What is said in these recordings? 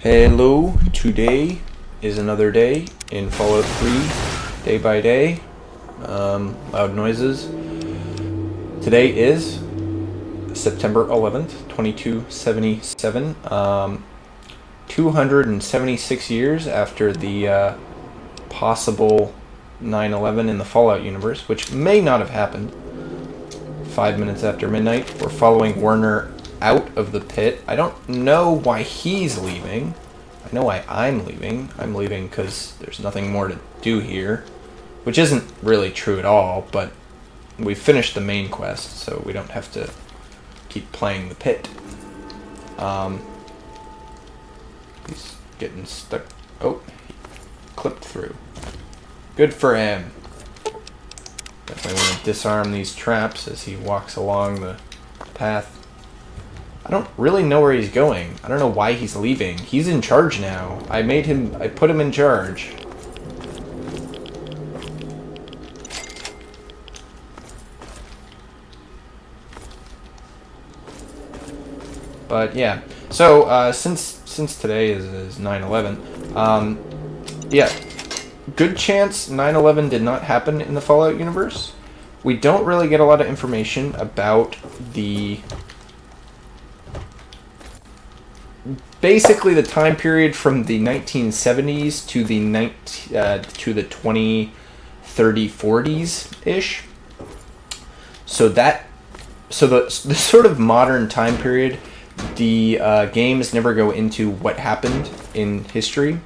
Hello, today is another day in Fallout 3, day by day. Loud noises. Today is September 11th, 2277. 276 years after the possible 9/11 in the Fallout universe, which may not have happened. 5 minutes after midnight, we're following Werner out of the pit. I don't know why he's leaving. I know why I'm leaving. I'm leaving because there's nothing more to do here, which isn't really true at all, but we've finished the main quest, so we don't have to keep playing the pit. He's getting stuck. Oh, he clipped through. Good for him. Definitely want to disarm these traps as he walks along the path. I don't really know where he's going. I don't know why he's leaving. He's in charge now. I put him in charge. But yeah, so since today is 9/11, yeah, good chance 9/11 did not happen in the Fallout universe. We don't really get a lot of information about basically the time period from the 1970s to the 2030 40s ish. So the sort of modern time period, the games never go into what happened in history.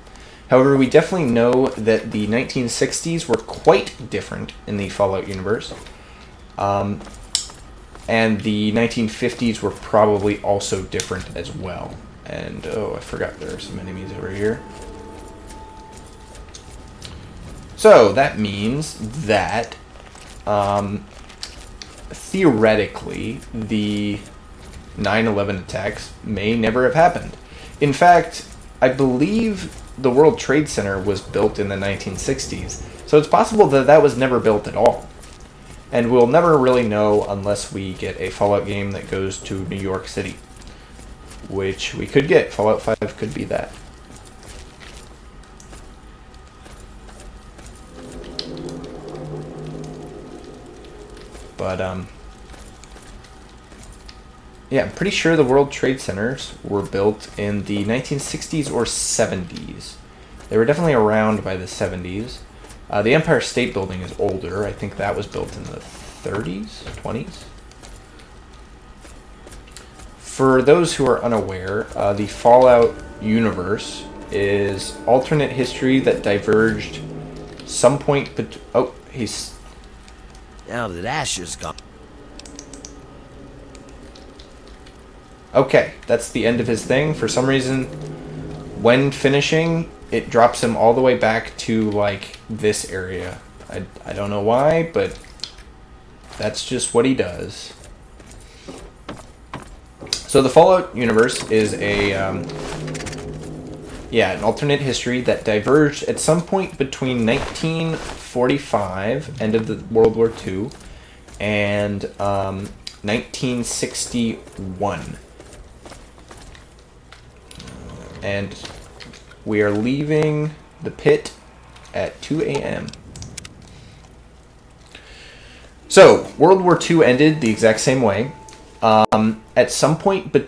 However, we definitely know that the 1960s were quite different in the Fallout universe. And the 1950s were probably also different as well. And, oh, I forgot there are some enemies over here. So, that means that, theoretically, the 9/11 attacks may never have happened. In fact, I believe the World Trade Center was built in the 1960s, so it's possible that that was never built at all. And we'll never really know unless we get a Fallout game that goes to New York City, which we could get. Fallout 5 could be that. But, yeah, I'm pretty sure the World Trade Centers were built in the 1960s or 70s. They were definitely around by the 70s. The Empire State Building is older. I think that was built in the 30s, 20s. For those who are unaware, the Fallout universe is alternate history that diverged some point oh, he's... Now that Asher's gone. Okay, that's the end of his thing. For some reason, when finishing, it drops him all the way back to, like, this area. I don't know why, but that's just what he does. So the Fallout universe is an alternate history that diverged at some point between 1945, end of the World War II, and 1961. And we are leaving the pit at 2 a.m. So, World War II ended the exact same way. At some point by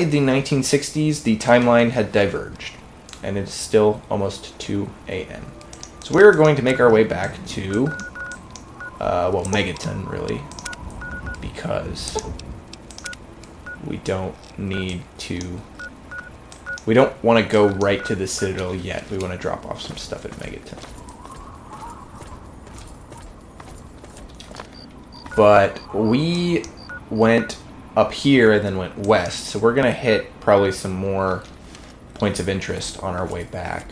the 1960s, the timeline had diverged, and it's still almost 2 a.m. So we're going to make our way back to, Megaton, really, because we don't want to go right to the Citadel yet. We want to drop off some stuff at Megaton. But we went up here and then went west, so we're going to hit probably some more points of interest on our way back.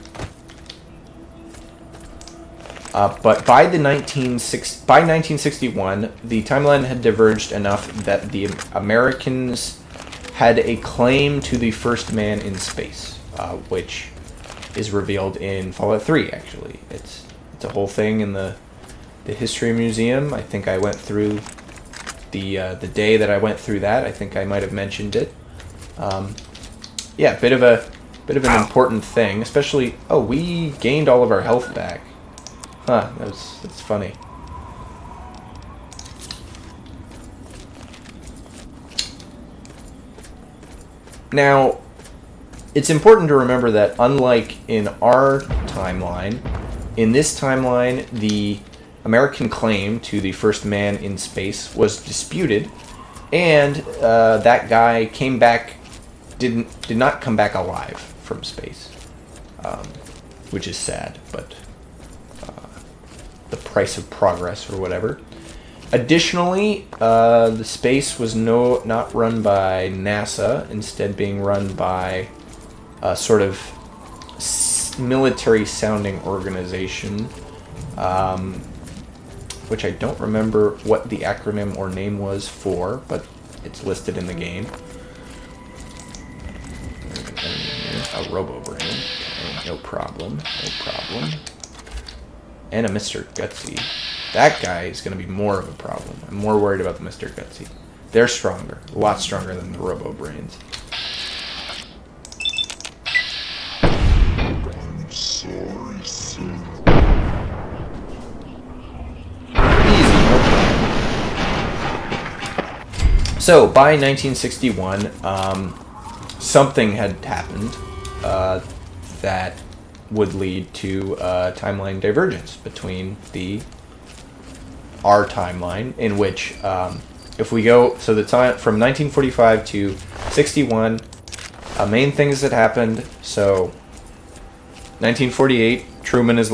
But by 1961, the timeline had diverged enough that the Americans had a claim to the first man in space, which is revealed in Fallout 3, actually. It's a whole thing in the History Museum. I think I went through the day that I went through that. I think I might have mentioned it. yeah, bit of an important thing, especially. Oh, we gained all of our health back. Huh? That's funny. Now, it's important to remember that unlike in our timeline, in this timeline, the American claim to the first man in space was disputed, and that guy came back, did not come back alive from space, which is sad, but the price of progress or whatever. Additionally, the space was not run by NASA, instead being run by a sort of military-sounding organization, which I don't remember what the acronym or name was for, but it's listed in the game. A robo-brain. Okay, no problem. And a Mr. Gutsy. That guy is going to be more of a problem. I'm more worried about the Mr. Gutsy. They're stronger. A lot stronger than the robo-brains. I'm sorry, sir. Easy, no problem. So, by 1961, something had happened that would lead to timeline divergence between our timeline, in which if we go, so the time from 1945 to 61, main things that happened. So 1948, Truman is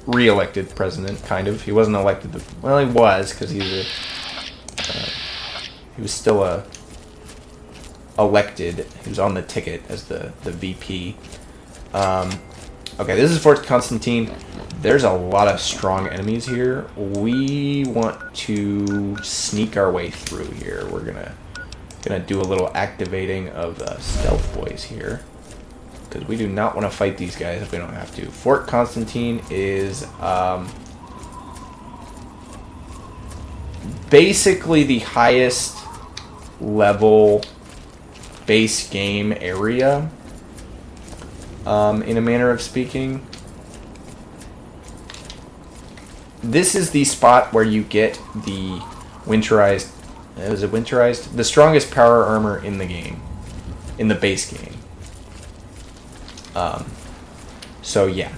re-elected president, kind of. He wasn't elected. Well, he was, because he was still elected. He was on the ticket as the VP. Okay, this is Fort Constantine. There's a lot of strong enemies here. We want to sneak our way through here. We're gonna do a little activating of stealth boys here, because we do not want to fight these guys if we don't have to. Fort Constantine is basically the highest level base game area, in a manner of speaking. This is the spot where you get the winterized... Is it winterized? The strongest power armor in the game. In the base game. So yeah.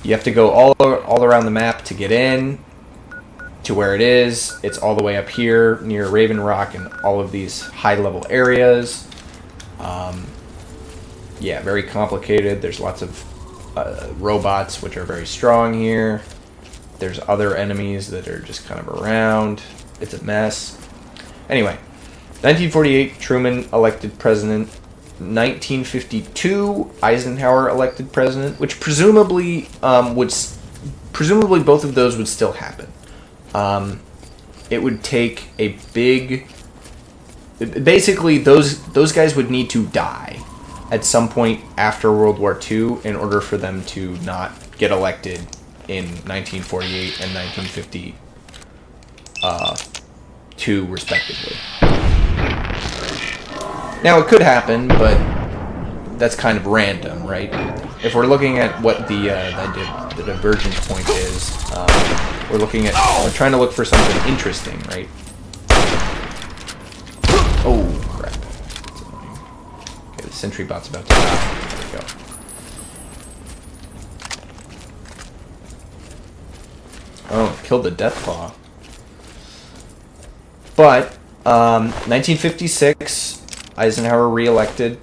You have to go all around the map to get in to where it is. It's all the way up here near Raven Rock and all of these high-level areas. Yeah, very complicated. There's lots of robots, which are very strong here. There's other enemies that are just kind of around. It's a mess. Anyway, 1948, Truman elected president. 1952, Eisenhower elected president, which presumably both of those would still happen. It would take a big... Basically, those guys would need to die at some point after World War II in order for them to not get elected in 1948 and 1952, respectively. Now, it could happen, but that's kind of random, right? If we're looking at what the divergence point is, we're trying to look for something interesting, right? Oh, crap. That's annoying. Okay, the sentry bot's about to die. There we go. Oh, killed the Deathclaw. But, 1956, Eisenhower re-elected.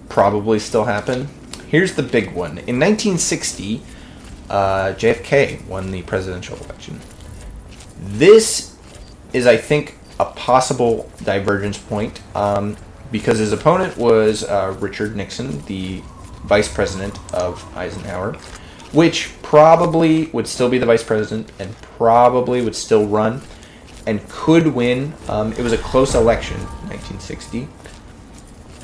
Probably still happen. Here's the big one. In 1960, JFK won the presidential election. This is, I think, a possible divergence point, because his opponent was Richard Nixon, the vice president of Eisenhower, which probably would still be the vice president and probably would still run and could win. It was a close election, 1960.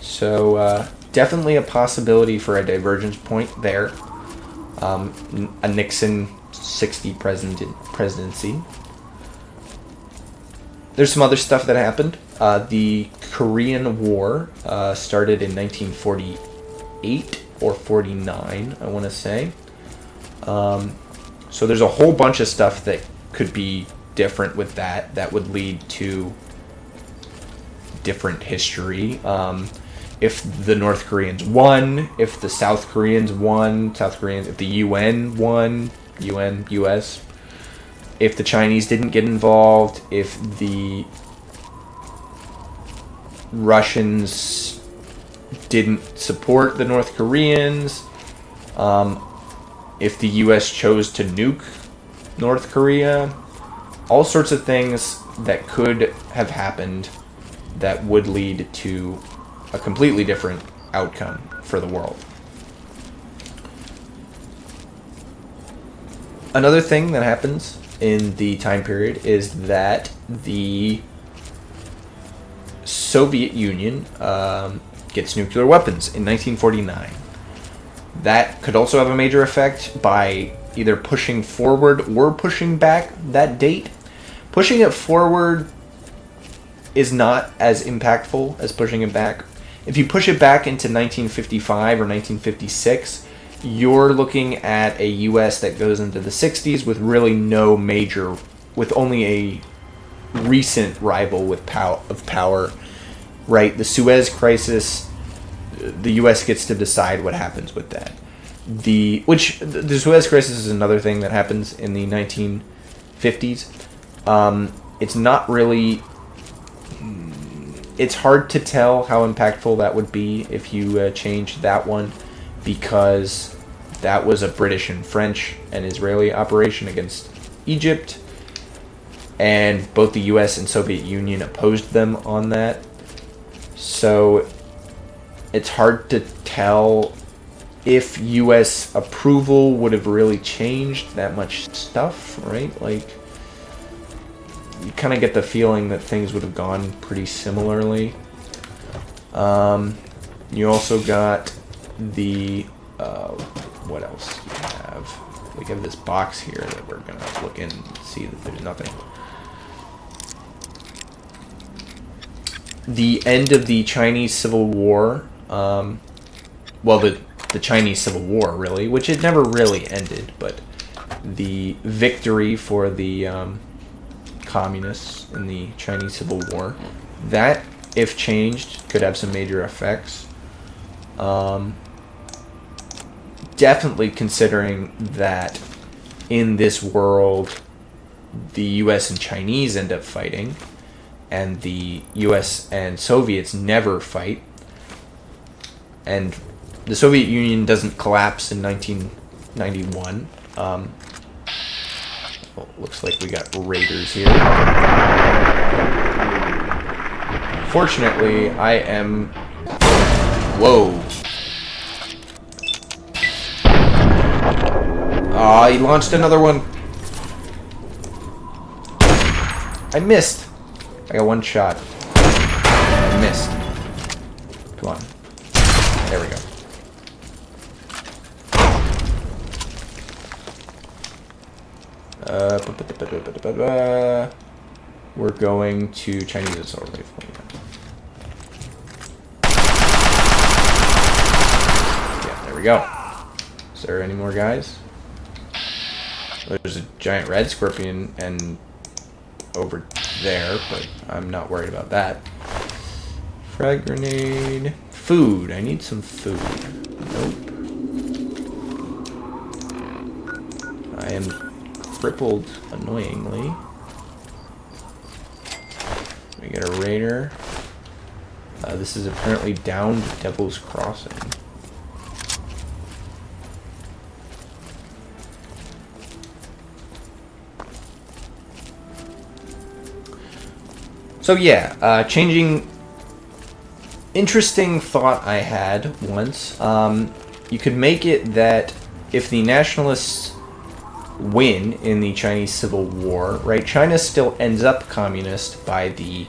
So definitely a possibility for a divergence point there. A Nixon 60 presidency. There's some other stuff that happened. The Korean War started in 1948 or 49, I want to say. So there's a whole bunch of stuff that could be different with that would lead to different history. If the North Koreans won, if the South Koreans won, if the UN won, US, if the Chinese didn't get involved, if the Russians didn't support the North Koreans, if the US chose to nuke North Korea, all sorts of things that could have happened that would lead to a completely different outcome for the world. Another thing that happens in the time period is that the Soviet Union gets nuclear weapons in 1949. That could also have a major effect by either pushing forward or pushing back that date. Pushing it forward is not as impactful as pushing it back. If you push it back into 1955 or 1956, you're looking at a U.S. that goes into the 60s with really no major, with only a recent rival with power, right? The Suez Crisis, the U.S. gets to decide what happens with that. The Suez Crisis is another thing that happens in the 1950s. It's not really... It's hard to tell how impactful that would be if you changed that one, because that was a British and French and Israeli operation against Egypt, and both the US and Soviet Union opposed them on that. So it's hard to tell if US approval would have really changed that much stuff, right? Like, you kind of get the feeling that things would have gone pretty similarly. You also got the... what else do you have? We have this box here that we're going to look in and see that there's nothing. The end of the Chinese Civil War. The Chinese Civil War, really, which it never really ended, but the victory for the communists in the Chinese Civil War, that, if changed, could have some major effects. Definitely considering that in this world, the US and Chinese end up fighting, and the US and Soviets never fight, and the Soviet Union doesn't collapse in 1991. Looks like we got raiders here. Fortunately, I am... Whoa. He launched another one. I missed. I got one shot. I missed. Come on. There we go. We're going to Chinese assault rifle. Yeah, there we go. Is there any more guys? There's a giant red scorpion and over there, but I'm not worried about that. Frag grenade. Food. I need some food. Nope. I am crippled, annoyingly. We get a raider. This is apparently downed Devil's Crossing. So yeah, changing... Interesting thought I had once. You could make it that if the nationalists win in the Chinese Civil War, right? China still ends up communist by the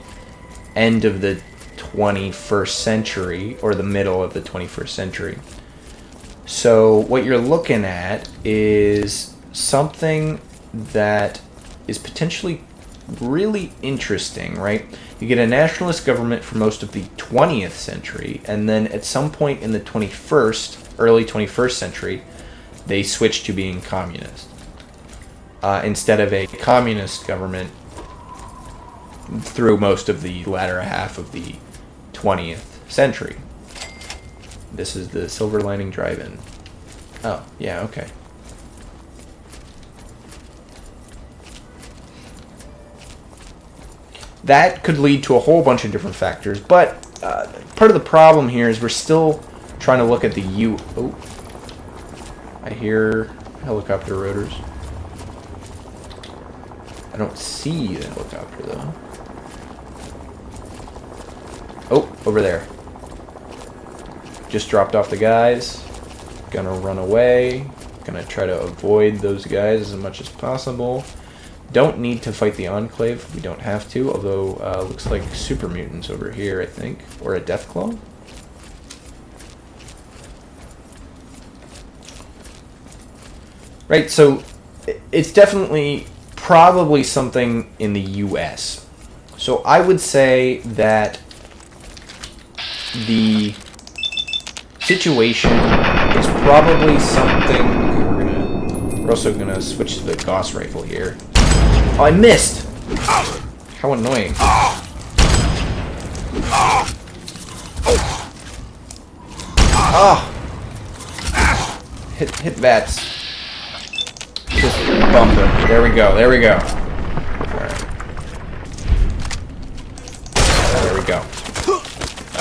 end of the 21st century, or the middle of the 21st century. So what you're looking at is something that is potentially really interesting, right? You get a nationalist government for most of the 20th century, and then at some point in the early 21st century, they switch to being communist. Instead of a communist government through most of the latter half of the 20th century. This is the Silver Lining Drive-In. Oh, yeah, okay. That could lead to a whole bunch of different factors, but part of the problem here is we're still trying to look at the Oh, I hear helicopter rotors. I don't see the helicopter, though. Oh, over there. Just dropped off the guys. Gonna run away. Gonna try to avoid those guys as much as possible. Don't need to fight the Enclave. We don't have to, although looks like super mutants over here, I think. Or a Deathclaw? Right, so it's definitely probably something in the US. So I would say that the situation is probably something... Okay, we're also gonna switch to the Gauss rifle here. Oh, I missed! How annoying. Oh! Hit bats. Just bump them. There we go, there we go. Alright. There we go.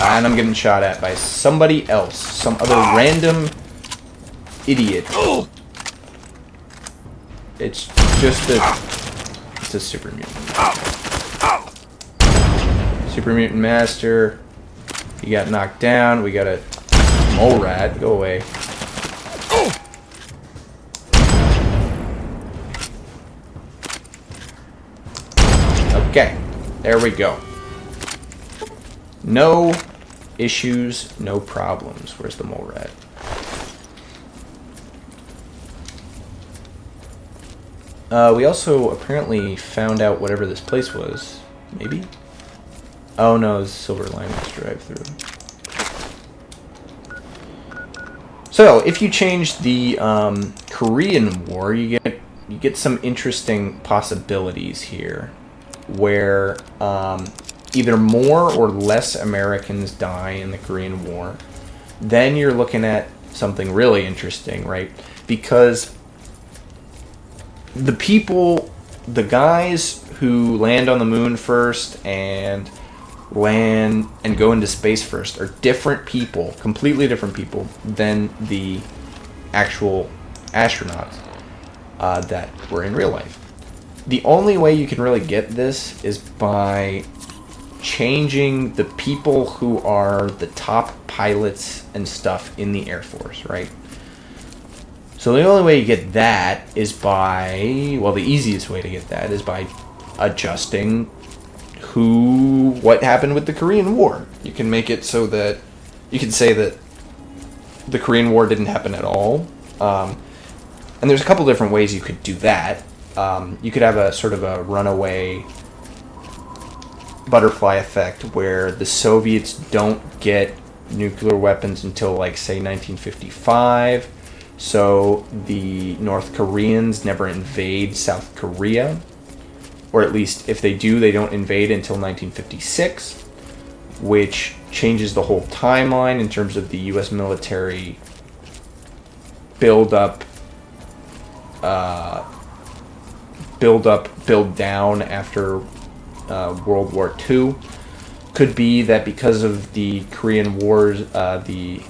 And I'm getting shot at by somebody else. Some other random idiot. It's just it's a super mutant. Super mutant master. He got knocked down. We got a mole rat. Go away. Okay. There we go. No issues, no problems. Where's the mole rat? We also apparently found out whatever this place was. Maybe? Oh no, it's Silver Linings drive-through. So, if you change the Korean War, you get some interesting possibilities here, where either more or less Americans die in the Korean War. Then you're looking at something really interesting, right? Because the people, the guys who land on the moon first and land and go into space first are different people, completely different people than the actual astronauts that were in real life. The only way you can really get this is by changing the people who are the top pilots and stuff in the Air Force, right? So the only way you get that is by, well, the easiest way to get that is by adjusting what happened with the Korean War. You can make it so that you can say that the Korean War didn't happen at all. And there's a couple different ways you could do that. You could have a sort of a runaway butterfly effect where the Soviets don't get nuclear weapons until, like, say, 1955. So the North Koreans never invade South Korea. Or at least, if they do, they don't invade until 1956, which changes the whole timeline in terms of the U.S. military build down after World War II. Could be that because of the Korean Wars, the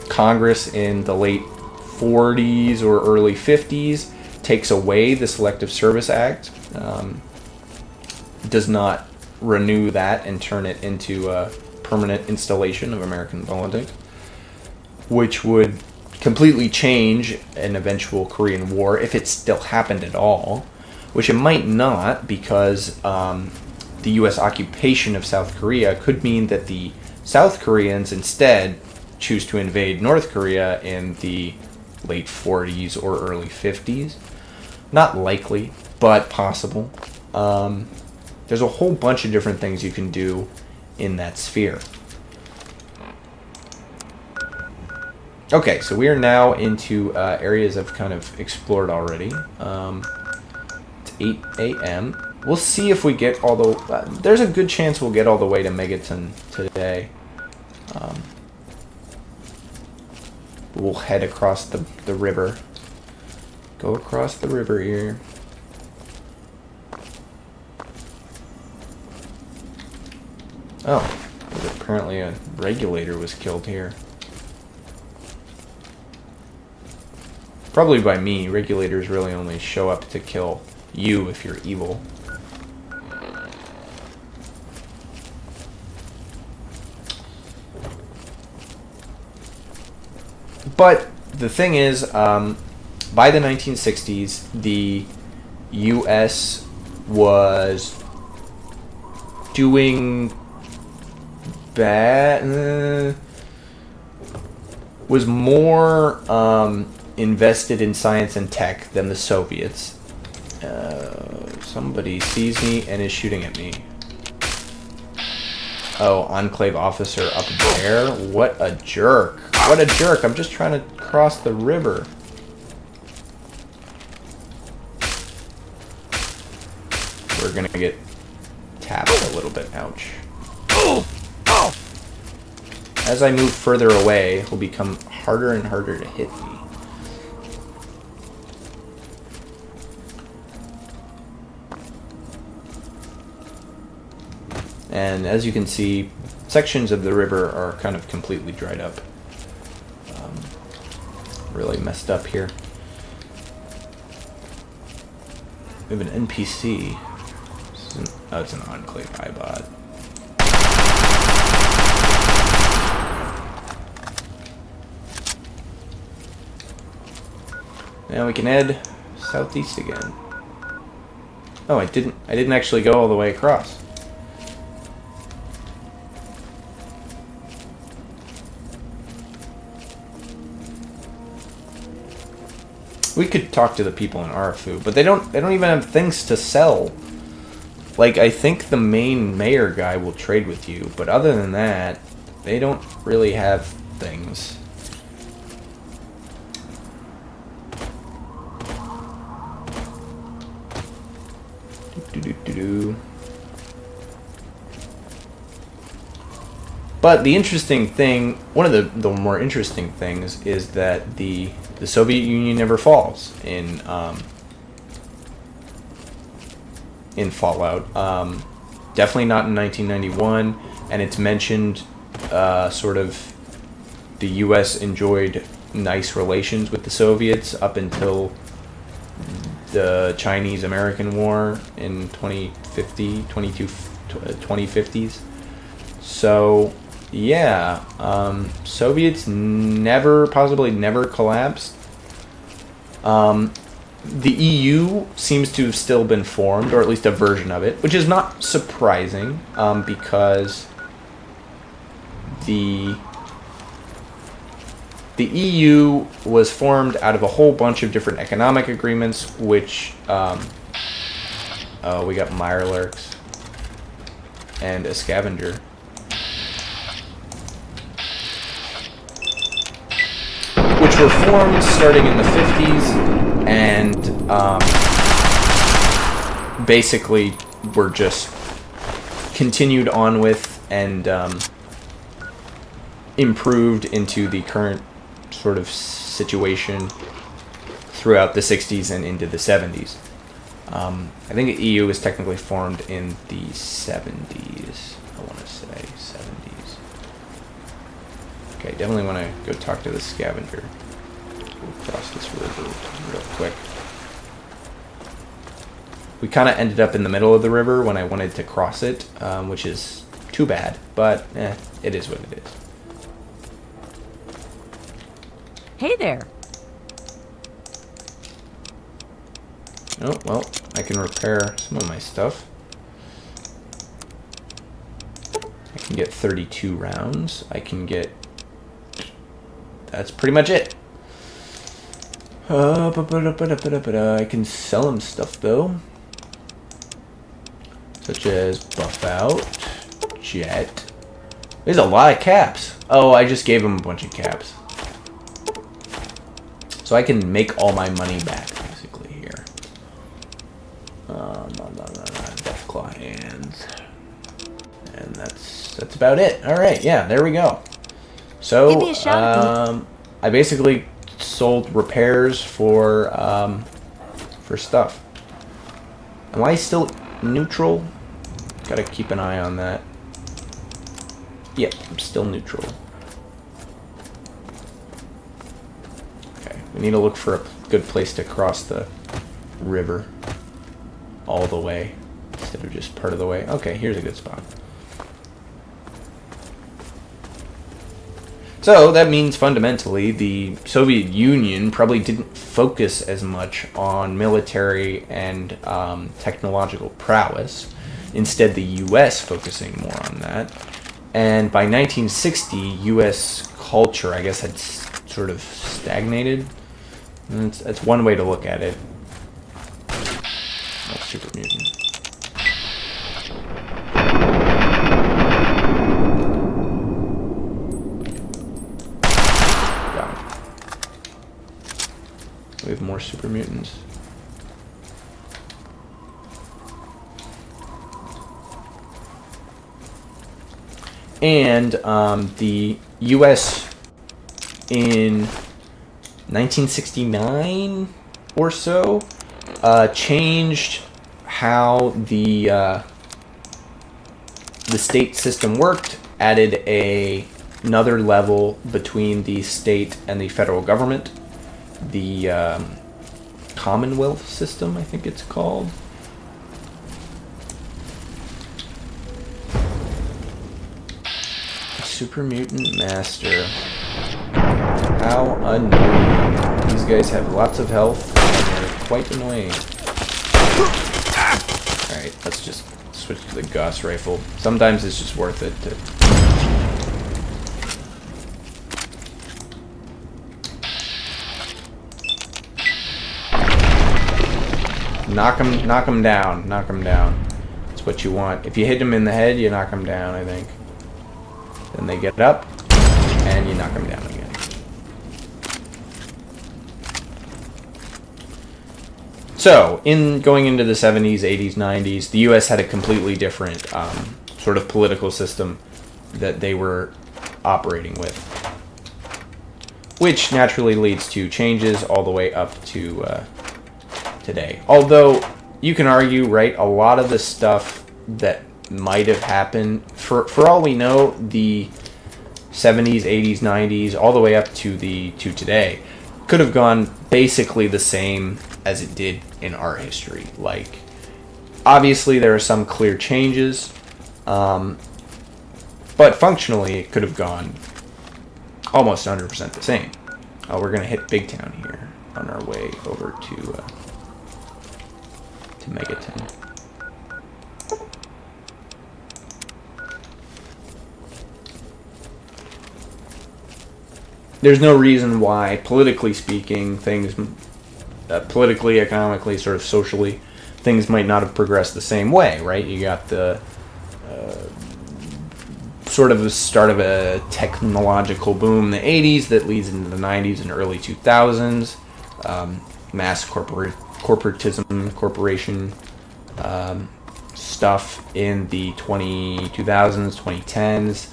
Congress in the late 40s or early 50s takes away the Selective Service Act, does not renew that and turn it into a permanent installation of American politics, which would completely change an eventual Korean War if it still happened at all, which it might not, because the U.S. occupation of South Korea could mean that the South Koreans instead choose to invade North Korea in the late 40s or early 50s. Not likely, but possible. There's a whole bunch of different things you can do in that sphere. Okay, so we are now into areas I've kind of explored already. It's 8 a.m. We'll see if we get all the... there's a good chance we'll get all the way to Megaton today. We'll head across the river. Go across the river here. Oh, apparently a regulator was killed here. Probably by me. Regulators really only show up to kill you if you're evil. But the thing is, by the 1960s, the U.S. was doing bad. Was more invested in science and tech than the Soviets. Somebody sees me and is shooting at me. Oh, Enclave officer up there? What a jerk. What a jerk. I'm just trying to cross the river. We're gonna get tapped a little bit. Ouch. As I move further away, it will become harder and harder to hit me. And as you can see, sections of the river are kind of completely dried up. Really messed up here. We have an NPC. Oh, it's an Enclave iBot. Now we can head southeast again. Oh, I didn't actually go all the way across. We could talk to the people in Arafu, but they don't even have things to sell. Like, I think the main mayor guy will trade with you, but other than that, they don't really have things. But the interesting thing, one of the more interesting things, is that the Soviet Union never falls in Fallout. Definitely not in 1991, and it's mentioned sort of the U.S. enjoyed nice relations with the Soviets up until the Chinese-American War in 2050s. So, yeah, Soviets possibly never collapsed. The EU seems to have still been formed, or at least a version of it, which is not surprising, because the EU was formed out of a whole bunch of different economic agreements, which, oh, we got Mirelurks and a scavenger. Which were formed starting in the 50s and basically were just continued on with and improved into the current sort of situation throughout the 60s and into the 70s. I think the EU was technically formed in the 70s. I want to say 70s. Okay, definitely want to go talk to the scavenger. We'll cross this river real quick. We kind of ended up in the middle of the river when I wanted to cross it, which is too bad, but it is what it is. Hey there. Oh, well, I can repair some of my stuff. I can get 32 rounds. I can get... That's pretty much it. I can sell him stuff, though. such as buff out, jet. There's a lot of caps. Oh, I just gave him a bunch of caps. So I can make all my money back, basically, here. Deathclaw hands. And that's about it. Alright, yeah, there we go. So, Give me a shout, I basically sold repairs for stuff. Am I still neutral? Gotta keep an eye on that. Yep, I'm still neutral. Okay, we need to look for a good place to cross the river all the way instead of just part of the way. Okay, here's a good spot. So that means fundamentally the Soviet Union probably didn't focus as much on military and technological prowess. Instead, the U.S. focusing more on that. And by 1960, U.S. culture, I guess, had sort of stagnated. And that's one way to look at it. Oh, super mutant. We have more super mutants. And the U.S. in 1969 or so changed how the state system worked, added another level between the state and the federal government. The Commonwealth system, I think it's called. Super Mutant Master. How annoying. These guys have lots of health and they're quite annoying. Alright, let's just switch to the Gauss rifle. Sometimes it's just worth it to... Knock him down. That's what you want. If you hit him in the head, you knock him down, I think. Then they get up, and you knock them down again. So, going into the 70s, 80s, 90s, the U.S. had a completely different sort of political system that they were operating with, which naturally leads to changes all the way up to today. Although, you can argue, right, a lot of the stuff that might have happened, for all we know, the 70s, 80s, 90s, all the way up to today, could have gone basically the same as it did in our history. Like, obviously there are some clear changes, but functionally it could have gone almost 100% the same. We're going to hit Big Town here on our way over to Megaton. There's no reason why, politically speaking, things, politically, economically, sort of socially, things might not have progressed the same way, right? You got the sort of the start of a technological boom in the 80s that leads into the 90s and early 2000s. Mass corporatism, corporation stuff in the 2000s, 2010s.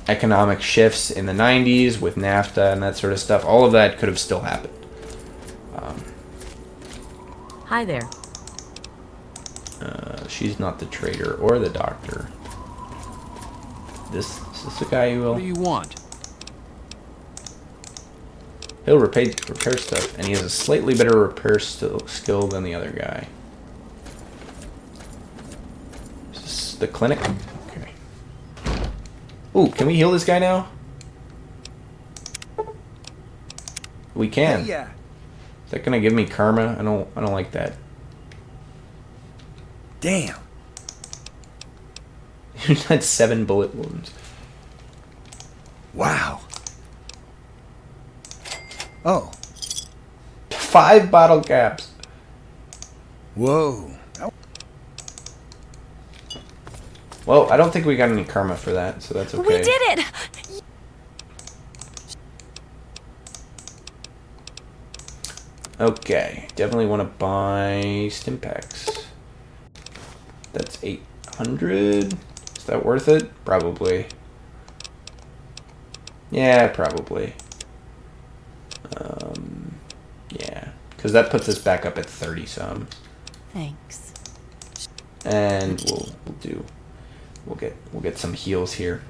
Economic shifts in the 90s with NAFTA and that sort of stuff. All of that could have still happened. Hi there. She's not the trader or the doctor. Is this the guy who will... What do you want? He'll repair stuff, and he has a slightly better repair skill than the other guy. Is this the clinic? Okay. Ooh, can we heal this guy now? We can. Hey, yeah. Is that gonna give me karma? I don't like that. Damn. You had 7 bullet wounds. Wow. Oh. 5 bottle caps. Whoa. Well, I don't think we got any karma for that, so that's okay. We did it! Okay, definitely want to buy stim packs. That's 800. Is that worth it? Probably. Yeah, probably. Yeah, because that puts us back up at 30 some. Thanks. And we'll get some heals here.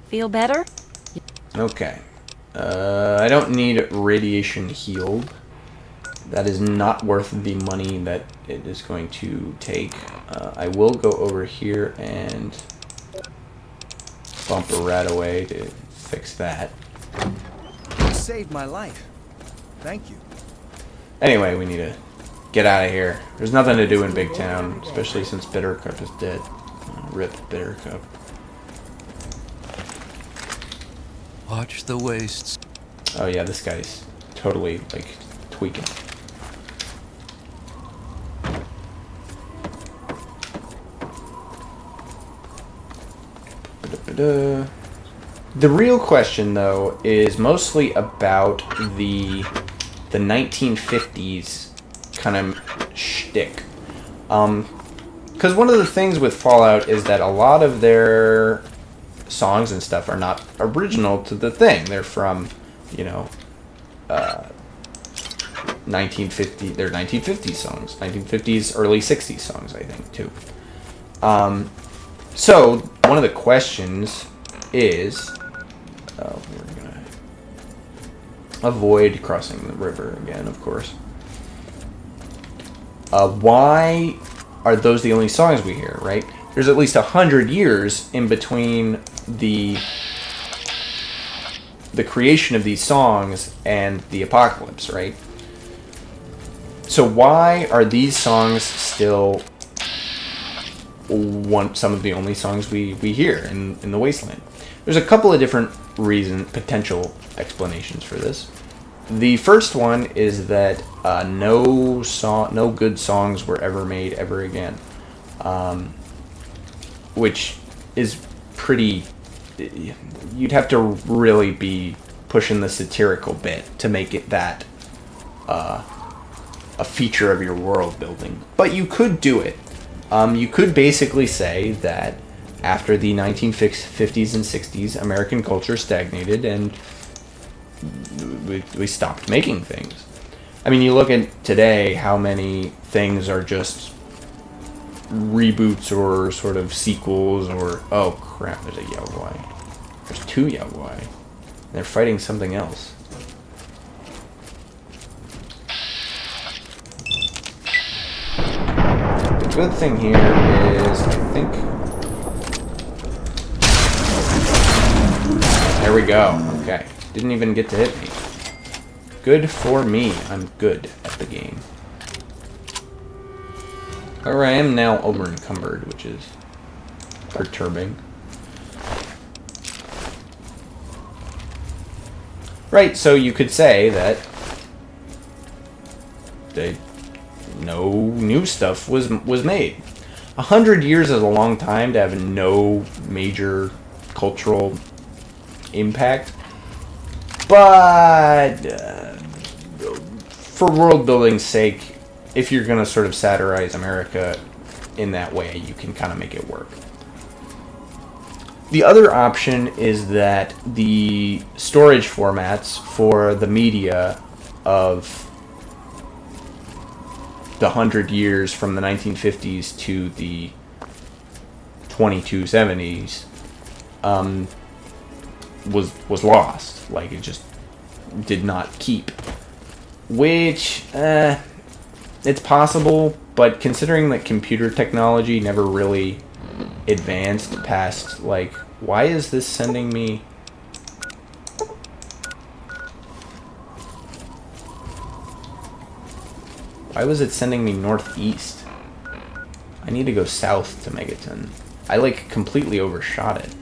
Feel better? Okay. I don't need radiation healed. That is not worth the money that it is going to take. I will go over here and bump a rat away to fix that. You saved my life. Thank you. Anyway, we need to get out of here. There's nothing to do in Big Town, especially since Bittercup is dead. Rip Bittercup. Watch the wastes. Oh yeah, this guy's totally, like, tweaking. The real question, though, is mostly about the 1950s kind of shtick. Because one of the things with Fallout is that a lot of their songs and stuff are not original to the thing. They're from, 1950. They're 1950s songs, 1950s, early 60s songs, I think, too. So one of the questions is, we're gonna avoid crossing the river again, of course. Why are those the only songs we hear? Right? There's at least 100 years in between the creation of these songs and the apocalypse, right? So why are these songs still some of the only songs we hear in the Wasteland? There's a couple of different potential explanations for this. The first one is that no good songs were ever made ever again, which is pretty. You'd have to really be pushing the satirical bit to make it that a feature of your world building. But you could do it. You could basically say that after the 1950s and 60s, American culture stagnated and we stopped making things. I mean, you look at today, how many things are just reboots or sort of sequels or... Oh, crap, there's a Yaogwai. There's two Yaogwai. They're fighting something else. The good thing here is, I think... There we go. Okay. Didn't even get to hit me. Good for me. I'm good at the game. However, I am now over-encumbered, which is perturbing. Right, so you could say that no new stuff was made. 100 years is a long time to have no major cultural impact. But for world building's sake, if you're going to sort of satirize America in that way, you can kind of make it work. The other option is that the storage formats for the media of the 100 years from the 1950s to the 2270s was lost. Like, it just did not keep. Which, it's possible, but considering that computer technology never really advanced past, like, why is this sending me... Why was it sending me northeast? I need to go south to Megaton. I, like, completely overshot it.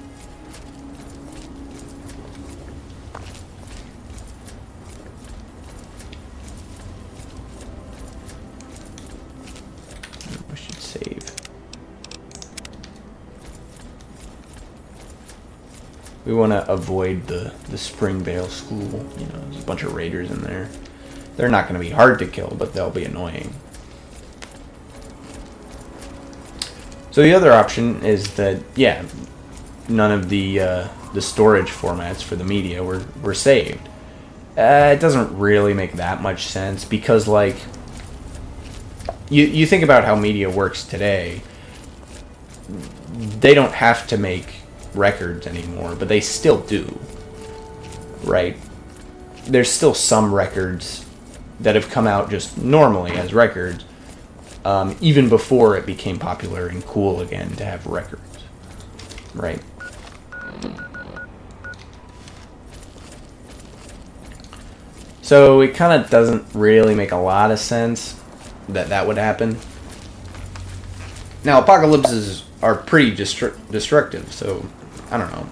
We want to avoid the Springvale School. You know, there's a bunch of raiders in there. They're not going to be hard to kill, but they'll be annoying. So the other option is that, yeah, none of the storage formats for the media were saved. It doesn't really make that much sense because, like, you think about how media works today. They don't have to make records anymore, but they still do, right? There's still some records that have come out just normally as records, even before it became popular and cool again to have records, right? So it kind of doesn't really make a lot of sense that would happen. Now, apocalypses are pretty destructive, so I don't know.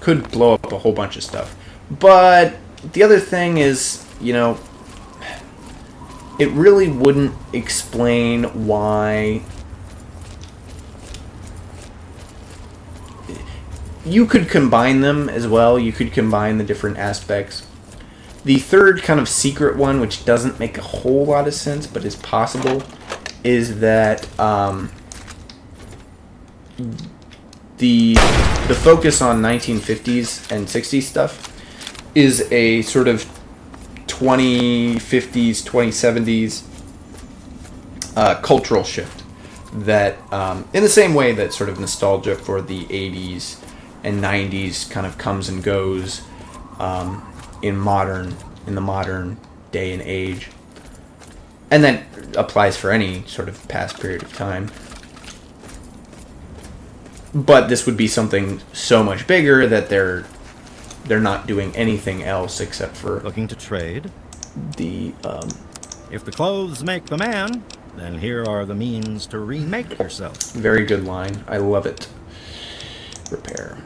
Could blow up a whole bunch of stuff. But the other thing is, you know, it really wouldn't explain why. You could combine them as well. You could combine the different aspects. The third kind of secret one, which doesn't make a whole lot of sense, but is possible, is that the focus on 1950s and 60s stuff is a sort of 2050s, 2070s cultural shift that, in the same way that sort of nostalgia for the 80s and 90s kind of comes and goes in the modern day and age, and that applies for any sort of past period of time. But this would be something so much bigger that they're not doing anything else except for Looking to trade? the If the clothes make the man, then here are the means to remake yourself. very good line. I love it. Repair.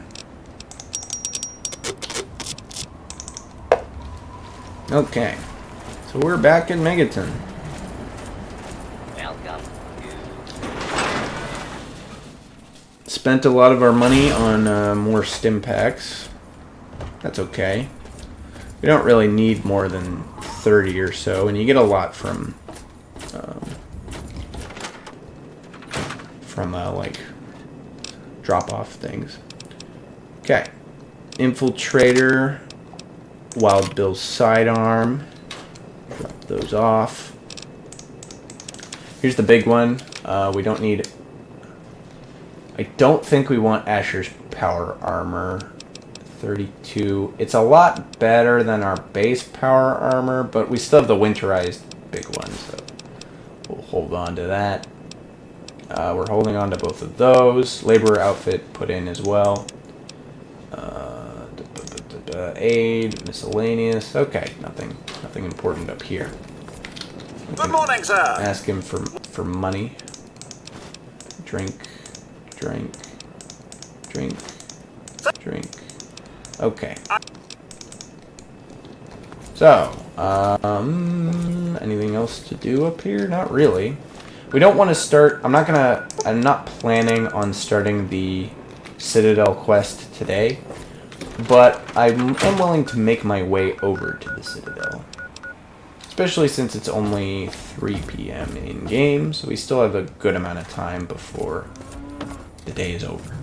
Okay, so we're back in Megaton. Welcome. Spent a lot of our money on more stim packs. That's okay. We don't really need more than 30 or so, and you get a lot from like drop-off things. Okay, Infiltrator, Wild Bill's sidearm. Drop those off. Here's the big one. We don't need. I don't think we want Asher's power armor. 32. It's a lot better than our base power armor, but we still have the winterized big one, so we'll hold on to that. We're holding on to both of those. Laborer outfit put in as well. Aid, miscellaneous. Okay, nothing important up here. Good morning, sir. Ask him for money. Drink. Okay. So, anything else to do up here? Not really. We don't want to start. I'm not planning on starting the Citadel quest today, but I am willing to make my way over to the Citadel. Especially since it's only 3 p.m. in game, so we still have a good amount of time before the day is over.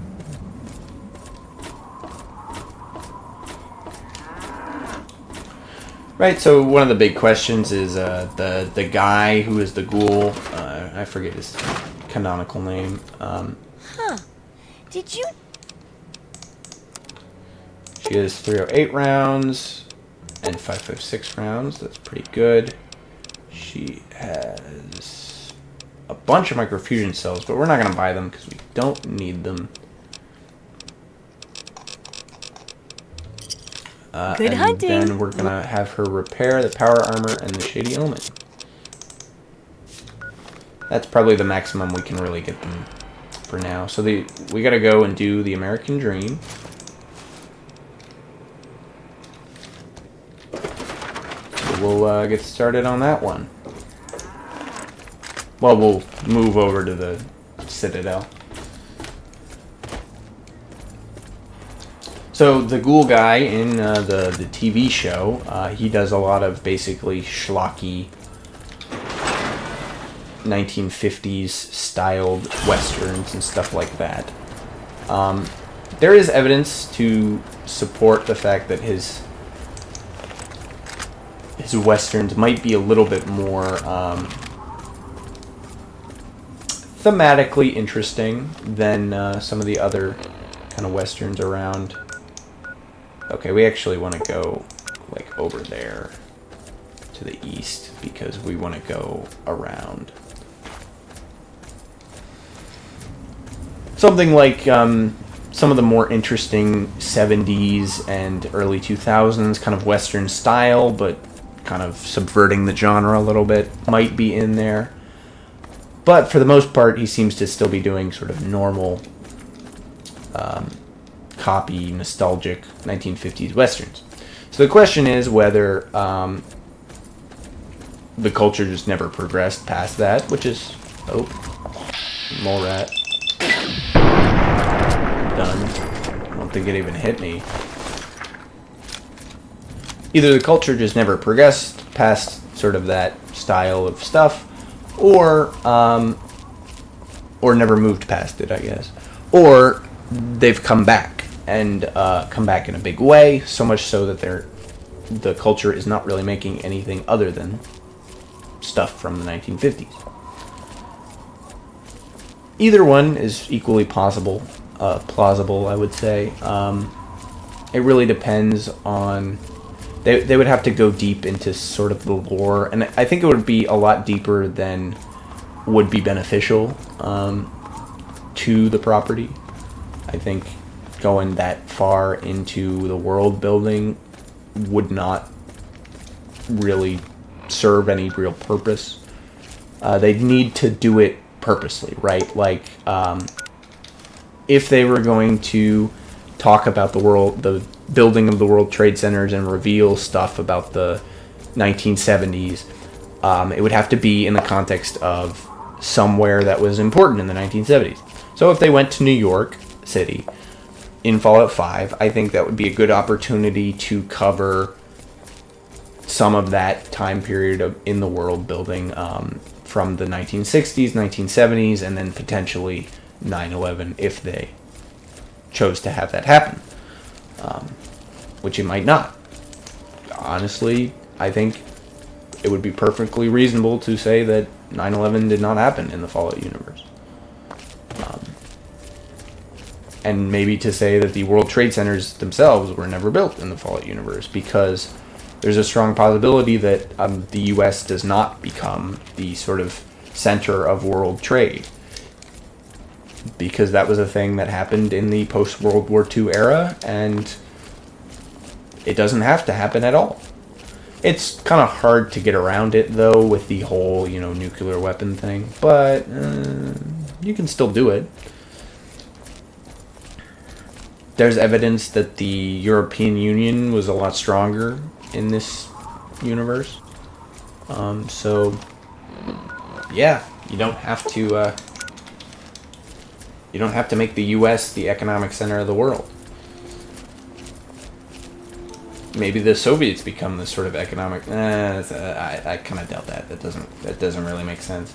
Right, so one of the big questions is the guy who is the ghoul. I forget his canonical name. Did you? She has 308 rounds and 556 rounds. That's pretty good. She has a bunch of microfusion cells, but we're not going to buy them because we don't need them. Good hunting. And then we're going to have her repair the power armor and the shady omen. That's probably the maximum we can really get them for now. So we got to go and do the American Dream. So we'll get started on that one. Well, we'll move over to the Citadel. So the ghoul guy in the TV show, he does a lot of basically schlocky 1950s styled westerns and stuff like that. There is evidence to support the fact that his westerns might be a little bit more thematically interesting than some of the other kind of westerns around. Okay, we actually want to go like over there to the east because we want to go around. Something like some of the more interesting 70s and early 2000s kind of Western style, but kind of subverting the genre a little bit, might be in there. But for the most part, he seems to still be doing sort of normal, copy, nostalgic 1950s Westerns. So the question is whether the culture just never progressed past that, which is... Oh, mole rat. Done. I don't think it even hit me. Either the culture just never progressed past sort of that style of stuff, or never moved past it, I guess. Or they've come back, and come back in a big way, so much so that the culture is not really making anything other than stuff from the 1950s. Either one is equally plausible, I would say. It really depends on... They would have to go deep into sort of the lore, and I think it would be a lot deeper than would be beneficial to the property. I think going that far into the world building would not really serve any real purpose. They'd need to do it purposely, right? Like, if they were going to talk about the building of the World Trade Centers and reveal stuff about the 1970s, it would have to be in the context of somewhere that was important in the 1970s. So if they went to New York City in Fallout 5, I think that would be a good opportunity to cover some of that time period in the world building from the 1960s, 1970s, and then potentially 9/11 if they chose to have that happen, which it might not. Honestly, I think it would be perfectly reasonable to say that 9/11 did not happen in the Fallout universe. And maybe to say that the World Trade Centers themselves were never built in the Fallout universe, because there's a strong possibility that the U.S. does not become the sort of center of world trade, because that was a thing that happened in the post-World War II era, and it doesn't have to happen at all. It's kind of hard to get around it, though, with the whole, nuclear weapon thing, but you can still do it. There's evidence that the European Union was a lot stronger in this universe. So, yeah, you don't have to make the U.S. the economic center of the world. Maybe the Soviets become the sort of economic... I kind of doubt that. That doesn't really make sense.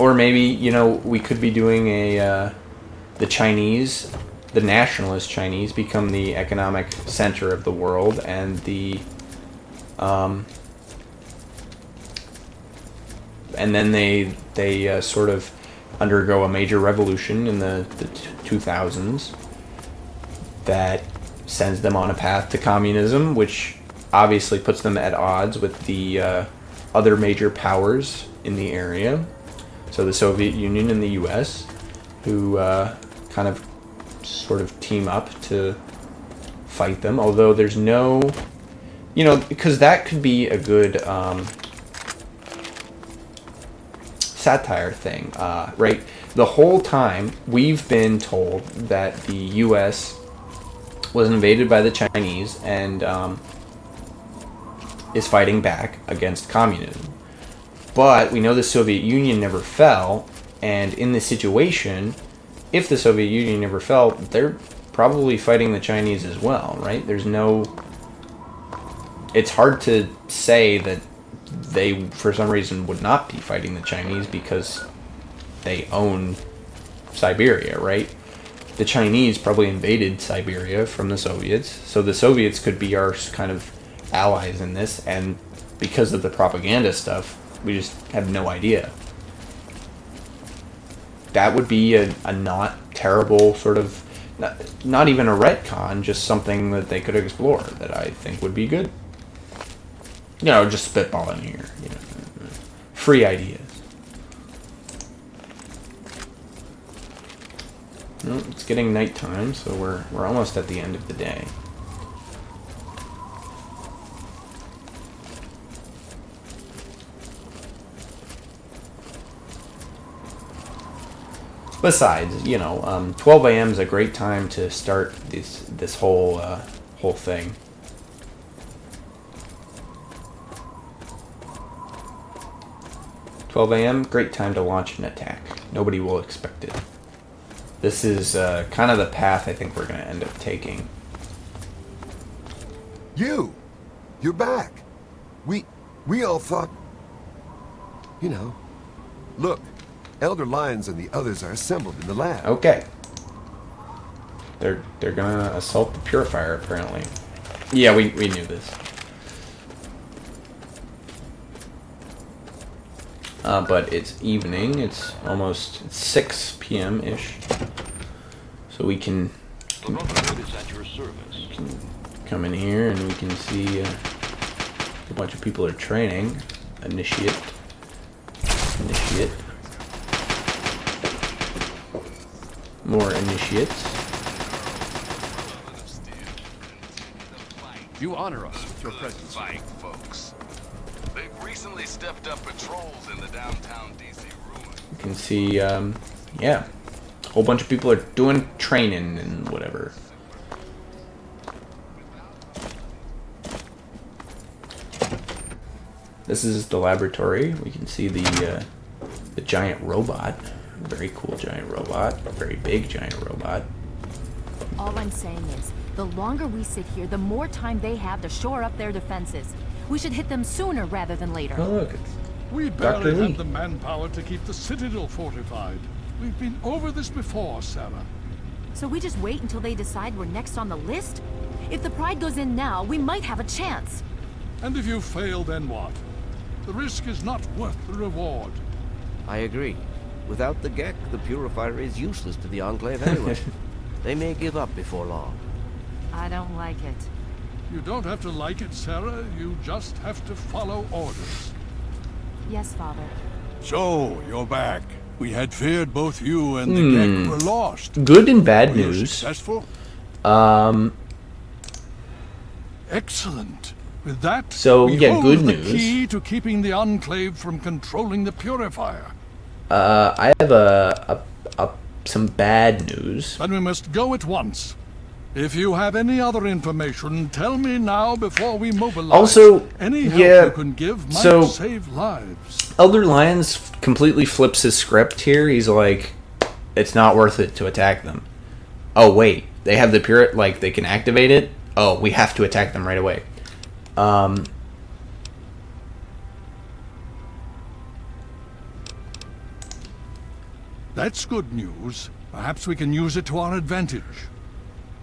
Or maybe, we could be doing the nationalist Chinese become the economic center of the world, and and then they sort of undergo a major revolution in the 2000s that sends them on a path to communism, which obviously puts them at odds with the other major powers in the area. So the Soviet Union and the U.S., who kind of sort of team up to fight them. Although there's no, because that could be a good satire thing, right? The whole time we've been told that the U.S. was invaded by the Chinese and is fighting back against communism. But we know the Soviet Union never fell, and in this situation, if the Soviet Union never fell, they're probably fighting the Chinese as well, right? There's no... It's hard to say that they, for some reason, would not be fighting the Chinese because they own Siberia, right? The Chinese probably invaded Siberia from the Soviets, so the Soviets could be our kind of allies in this, and because of the propaganda stuff, we just have no idea. That would be a not terrible sort of, not even a retcon, just something that they could explore that I think would be good. You know, just spitballing here. You know, free ideas. Well, it's getting nighttime, so we're almost at the end of the day. Besides, you know, 12 a.m. is a great time to start this whole thing. A.m., great time to launch an attack. Nobody will expect it. This is kind of the path I think we're going to end up taking. You're back. We all thought... You know, look, Elder Lyons and the others are assembled in the lab. Okay. They're gonna assault the purifier, apparently. Yeah, we knew this. But it's evening. It's almost 6 p.m.-ish. So we can come in here and we can see a bunch of people are training. Initiate. More initiates. You honor us with your presence. Fight, folks. They've recently stepped up patrols in the downtown DC ruin. You can see, yeah, a whole bunch of people are doing training and whatever. This is the laboratory. We can see the giant robot. Very cool giant robot. A very big giant robot. All I'm saying is, the longer we sit here, the more time they have to shore up their defenses. We should hit them sooner rather than later. Oh, look, it's We Dr. barely Lee. have the manpower to keep the Citadel fortified. We've been over this before, Sarah. So we just wait until they decide we're next on the list? If the Pride goes in now, we might have a chance. And if you fail, then what? The risk is not worth the reward. I agree. Without the Gek, the purifier is useless to the Enclave anyway. They may give up before long. I don't like it. You don't have to like it, Sarah. You just have to follow orders. Yes, Father. So, you're back. We had feared both you and the Gek were lost. good and bad Were you news. successful? Excellent. With that, So, we yeah, hold good the news. key to keeping the Enclave from controlling the purifier. I have some bad news. Then we must go at once. If you have any other information, tell me now before we mobilize. Also, any help yeah, you can give might so- save lives. Elder Lyons completely flips his script here. He's like, it's not worth it to attack them. Oh, wait. They have the like, they can activate it? Oh, we have to attack them right away. That's good news. Perhaps we can use it to our advantage.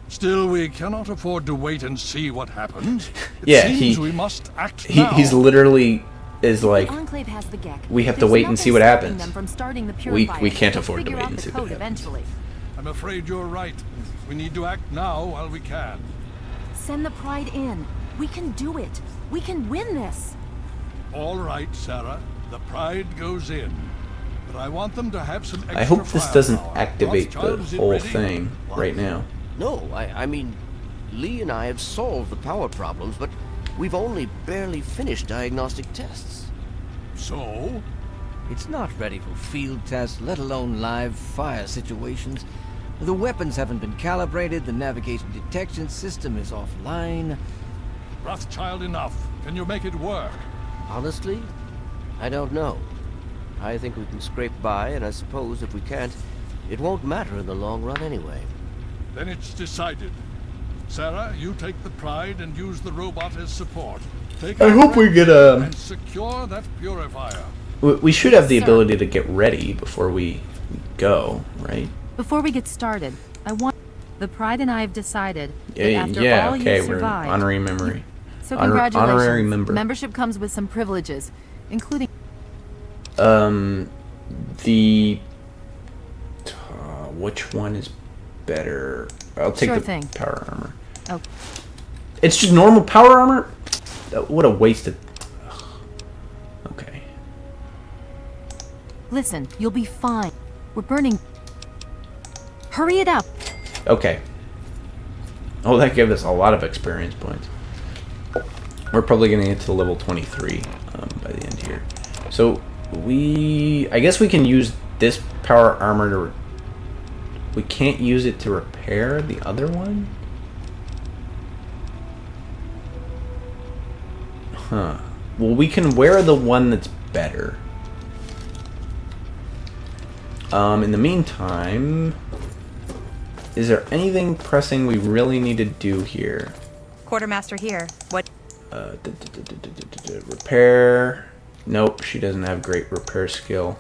Still, we cannot afford to wait and see what happens. It Yeah, seems we must act He's now. literally is like, The Enclave has the Gek. we have to There's wait and nothing see what stopping happens. them from starting the We purifier. can't They'll afford to figure wait out and the see what code happens. eventually. I'm afraid you're right. We need to act now while we can. Send the Pride in. We can do it. We can win this. All right, Sarah. The Pride goes in. But I want them to have some extra I hope this doesn't firepower. activate the Rothschild, is it whole ready? thing right now. No, I mean, Lee and I have solved the power problems, but we've only barely finished diagnostic tests. So? It's not ready for field tests, let alone live fire situations. The weapons haven't been calibrated, the navigation detection system is offline. Rothschild, enough. Can you make it work? Honestly, I don't know. I think we can scrape by, and I suppose if we can't, It won't matter in the long run anyway. Then it's decided. Sarah, you take the Pride and use the robot as support. Take I hope we get a... and secure that purifier. We should have the ability to get ready before we go, right? Before we get started, I want... The Pride and I have decided that after yeah, all okay, you survived... we're honorary memory. So congratulations. Honorary member. Membership comes with some privileges, including... Which one is better? I'll take Sure the thing. power armor. Oh. It's just normal power armor? What a waste of... Okay. Listen, you'll be fine. We're burning... Hurry it up! Okay. Oh, that gave us a lot of experience points. We're probably going to get to level 23 by the end here. So, I guess we can use this power armor to... We can't use it to repair the other one? Huh. Well, we can wear the one that's better. In the meantime... Is there anything pressing we really need to do here? Quartermaster here. What? Repair. Nope, she doesn't have great repair skill.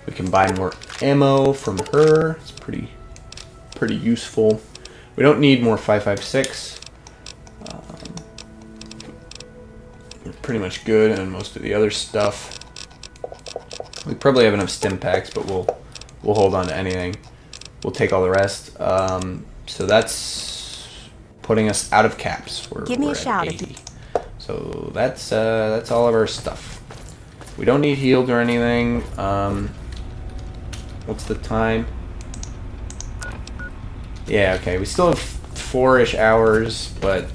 We can buy more ammo from her. It's pretty useful. We don't need more 5.56. We're pretty much good on most of the other stuff. We probably have enough stim packs, but we'll hold on to anything. We'll take all the rest. So that's putting us out of caps. Give me we're a shout at if 80. So that's all of our stuff. We don't need healed or anything. What's the time? Yeah, okay. We still have 4-ish hours, but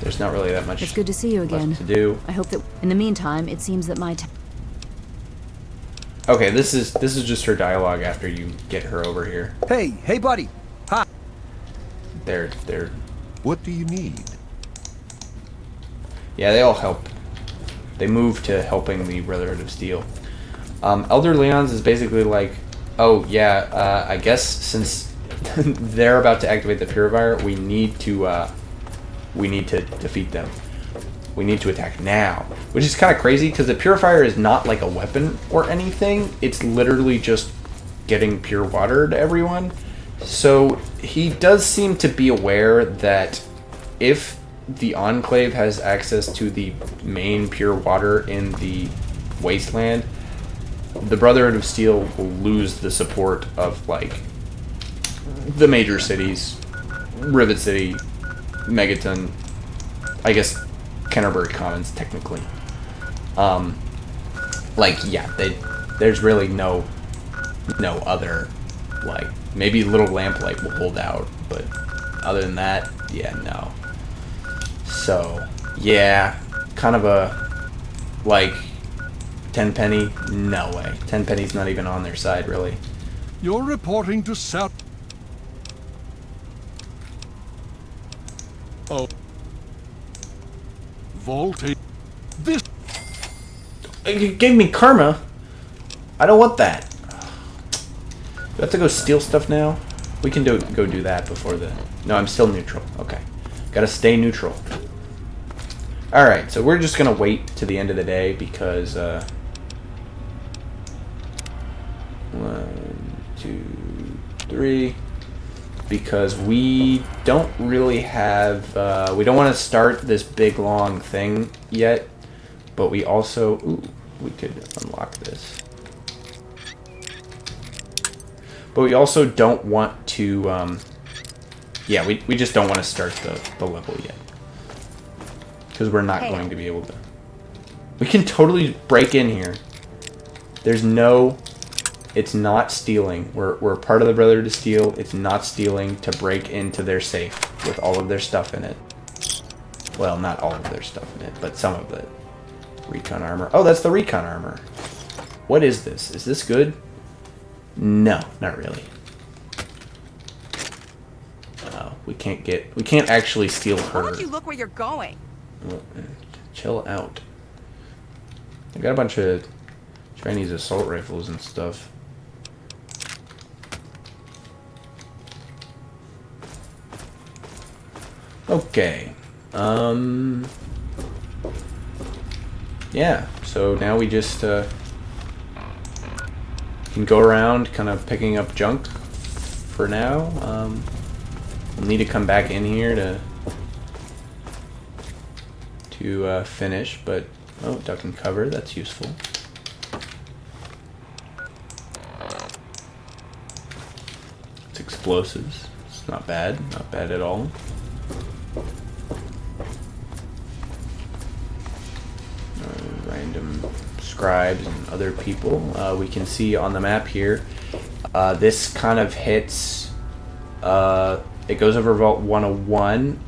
there's not really that much. It's good to see you again. To do. I hope that in the meantime, it seems that my Okay, this is just her dialogue after you get her over here. Hey, buddy. Hi. They're. What do you need? Yeah, they all help. They move to helping the Brotherhood of Steel. Elder Leon's is basically like, oh yeah, I guess since they're about to activate the purifier, we need to defeat them. We need to attack now, which is kind of crazy because the purifier is not like a weapon or anything. It's literally just getting pure water to everyone. So he does seem to be aware that if the Enclave has access to the main pure water in the Wasteland, the Brotherhood of Steel will lose the support of like the major cities, Rivet City, Megaton, I guess Canterbury Commons technically. Like yeah, there's really no other, like maybe Little Lamplight will hold out, but other than that, yeah, no. So yeah, kind of a like Tenpenny, no way. Tenpenny's not even on their side really. You're reporting to South. Oh. Voltage. This. You gave me karma. I don't want that. Do I have to go steal stuff now? We can go do that before the... No, I'm still neutral. Okay. Gotta stay neutral. Alright, so we're just gonna wait to the end of the day because... 1, 2, 3... Because we don't really have... we don't want to start this big long thing yet. But we also... Ooh, we could unlock this. But we also don't want to... yeah, we just don't want to start the level yet. Because we're not going to be able to... We can totally break in here. There's no... It's not stealing. We're part of the Brotherhood of Steel. It's not stealing to break into their safe with all of their stuff in it. Well, not all of their stuff in it, but some of it. Recon armor. Oh, that's the recon armor. What is this? Is this good? No, not really. We can't actually steal her. Why don't you look where you're going? Well, chill out. I got a bunch of Chinese assault rifles and stuff. Okay. Yeah, so now we just can go around kind of picking up junk for now. We'll need to come back in here to finish, but duck and cover, that's useful. It's explosives. It's not bad at all. Random scribes and other people. We can see on the map here, this kind of hits, it goes over Vault 101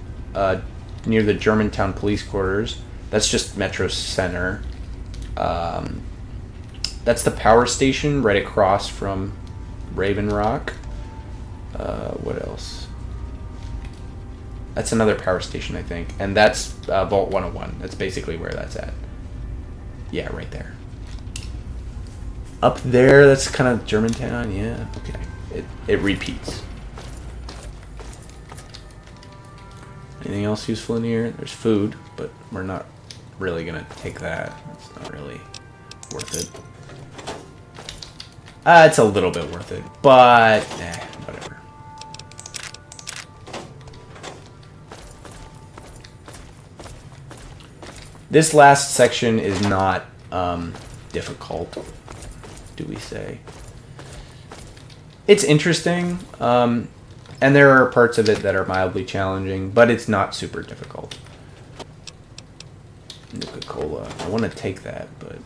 near the Germantown police quarters. That's just Metro Center. That's the power station right across from Raven Rock. What else? That's another power station, I think. And that's Vault 101. That's basically where that's at. Yeah, right there. Up there, that's kind of Germantown. Yeah, okay. It repeats. Anything else useful in here? There's food, but we're not really going to take that. It's not really worth it. It's a little bit worth it, but whatever. This last section is not difficult, do we say? It's interesting, and there are parts of it that are mildly challenging, but it's not super difficult. Nuka-Cola. I want to take that, but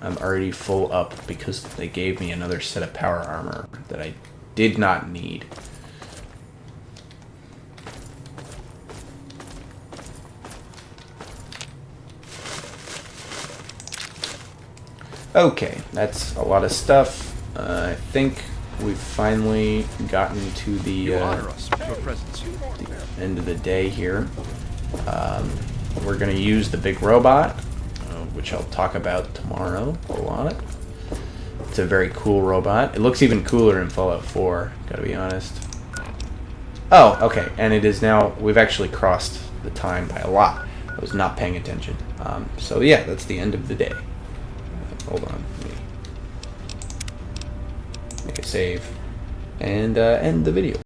I'm already full up because they gave me another set of power armor that I did not need. Okay, that's a lot of stuff. I think we've finally gotten to the end of the day here. We're going to use the big robot, which I'll talk about tomorrow a lot. It's a very cool robot. It looks even cooler in Fallout 4, gotta be honest. Oh, okay, and it is now, we've actually crossed the time by a lot. I was not paying attention. So yeah, that's the end of the day. Hold on, let me make a save and end the video.